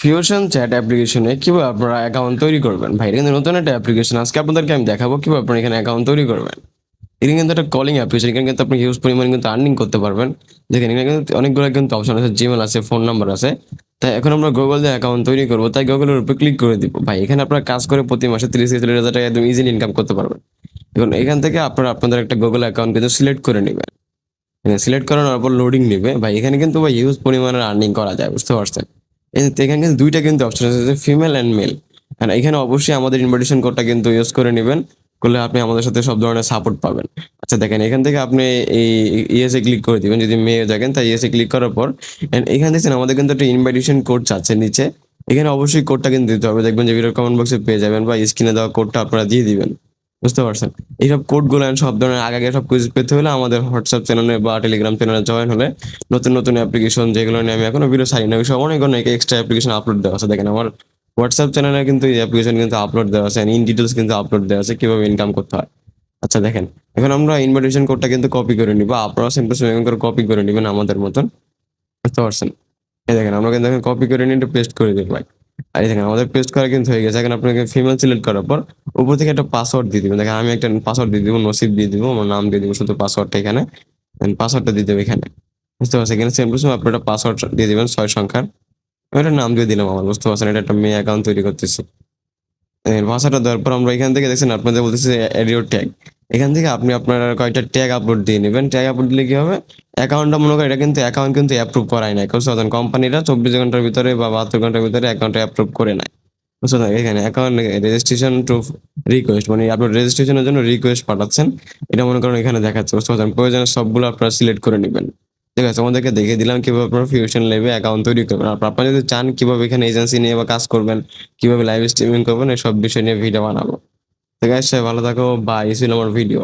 Fusion chat অ্যাপ্লিকেশনে কিভাবে আপনারা অ্যাকাউন্ট তৈরি করবেন? ভাই এটা কিন্তু নতুন একটা অ্যাপ্লিকেশন। আজকে আপনাদেরকে আমি দেখাবো কিভাবে আপনারা এখানে অ্যাকাউন্ট তৈরি করবেন। এটা কিন্তু একটা কলিং অ্যাপ্লিকেশন। এখানে কিন্তু আপনি হিউজ পরিমাণে কিন্তু আর্নিং করতে পারবেন। দেখেন এখানে কিন্তু অনেকগুলো কিন্তু অপশন আছে, জিমেইল আছে, ফোন নাম্বার আছে। তাই এখন আমরা গুগল দিয়ে অ্যাকাউন্ট তৈরি করব। তাই গুগলের উপরে ক্লিক করে দিব। ভাই এখানে আপনারা কাজ করে প্রতি মাসে ৩০,০০০ টাকা একদম ইজিলি ইনকাম করতে পারবেন। এখন এখান থেকে আপনারা আপনাদের একটা গুগল অ্যাকাউন্ট কিন্তু সিলেক্ট করে নিবেন। সিলেক্ট করানোর পর লোডিং নিবে। ভাই এখানে কিন্তু ভাই হিউজ পরিমাণের আর্নিং করা যায়, বুঝতে পারছেন? এখানে কিন্তু ২ টা কিন্তু অপশন আছে যে ফিমেল অ্যান্ড মেল। আর এখানে অবশ্যই আমাদের ইনভাইটেশন কোডটা কিন্তু ইউজ করে নিবেন। করলে আপনি আমাদের সাথে সব ধরনের সাপোর্ট পাবেন। আচ্ছা দেখেন এখান থেকে আপনি এই ইয়েস এ ক্লিক করে দিবেন যদি মেয়ে থাকেন, তাই ইয়েস এ ক্লিক করার পর এখানে দেখছেন আমাদের কিন্তু একটা ইনভাইটেশন কোড চাচ্ছে নিচে। এখানে অবশ্যই কোডটা কিন্তু দিতে হবে। দেখবেন যে ভিডিওর কমেন্ট বক্সে পেয়ে যাবেন বা স্ক্রিনে দেওয়া কোডটা আপনারা দিয়ে দিবেন। বুঝতে পারছেন? এইসব কোডগুলো সব ধরনের আগে সবকিছু পেতে হলে আমাদের হোয়াটসঅ্যাপ চ্যানেলে বা টেলিগ্রাম চ্যানেলে জয়েন হলে নতুন অ্যাপ্লিকেশন যেগুলো নিয়ে আমি এখনো ভিডিও ছাড়ি না, ওইসব অনেক এক্সট্রা অ্যাপ্লিকেশন আপলোড দেওয়া আছে। দেখেন আমার হোয়াটসঅ্যাপ চ্যানেলে কিন্তু এই অ্যাপ্লিকেশন কিন্তু আপলোড দেওয়া আছে। ইন ডিটেইলস কিন্তু আপলোড দেওয়া আছে কিভাবে ইনকাম করতে হয়। আচ্ছা দেখেন, এখন আমরা ইনভাইটেশন কোডটা কিন্তু কপি করে নিব। আপনারাও সেম টু সেম এরকম করে কপি করে নিবেন আমাদের মতন। বুঝতে পারছেন? এই দেখেন আমরা কিন্তু এখন কপি করে নিয়ে একটু পেস্ট করে দেব ভাই। আর এই দেখেন আমাদের পেস্ট করা কিন্তু হয়ে গেছে। এখন আপনাকে ফিমেল সিলেক্ট করার পর উপর থেকে একটা পাসওয়ার্ড দিয়ে দিবেন। দেখেন আমি একটা পাসওয়ার্ড দিয়ে দিব, নসিব দিয়ে দিব, আমার নাম দিয়ে দিব, শুধু পাসওয়ার্ডটা এখানে। দেন পাসওয়ার্ডটা দিয়ে দেব এখানে। বুঝতে পারছেন? এখানে সেম টু সেম আপনার একটা পাসওয়ার্ড দিয়ে দিবেন ৬ সংখ্যার। আমি একটা নাম দিয়ে দিলাম আমার, বুঝতে পারছেন? এটা একটা মেয়ে অ্যাকাউন্ট তৈরি করতেছি। ভাষাটা দেওয়ার পর আমরা এখান থেকে দেখছেন আপনাদের বলতেছে এড ইউর ট্যাগ। এখান থেকে আপনি আপনার কয়েকটা ট্যাগ আপলোড দিয়ে নিবেন। ট্যাগ আপলোড দিলে কি হবে? অ্যাকাউন্টটা মনে করেন এটা কিন্তু অ্যাকাউন্ট কিন্তু অ্যাপ্রুভ করায় নাই। বুঝতে পারছেন? কোম্পানিরা ২৪ ঘন্টার ভিতরে বা ৭২ ঘন্টার ভিতরে অ্যাকাউন্টটা অ্যাপ্রুভ করে নেয়। বুঝতে পারছেন? এখানে অ্যাকাউন্ট রেজিস্ট্রেশন টু রিকোয়েস্ট মানে আপনার রেজিস্ট্রেশনের জন্য রিকোয়েস্ট পাঠাচ্ছেন। এটা মনে করেন এখানে দেখাচ্ছে। বুঝতে পারছেন? প্রয়োজনে সবগুলো আপনারা সিলেক্ট করে নিবেন। ঠিক আছে? তোমাদেরকে দেখিয়ে দিলাম কিভাবে আপনারা ফিউশন ল্যাবে অ্যাকাউন্ট তৈরি করবেন। আর আপনারা যদি চান কিভাবে এখানে এজেন্সি নিয়ে বা কাজ করবেন, কিভাবে লাইভ স্ট্রিমিং করবেন এসব বিষয় নিয়ে ভিডিও বানাবো। তো গাইস সবাই ভালো থাকো। বাই। এই ছিল আমার ভিডিও।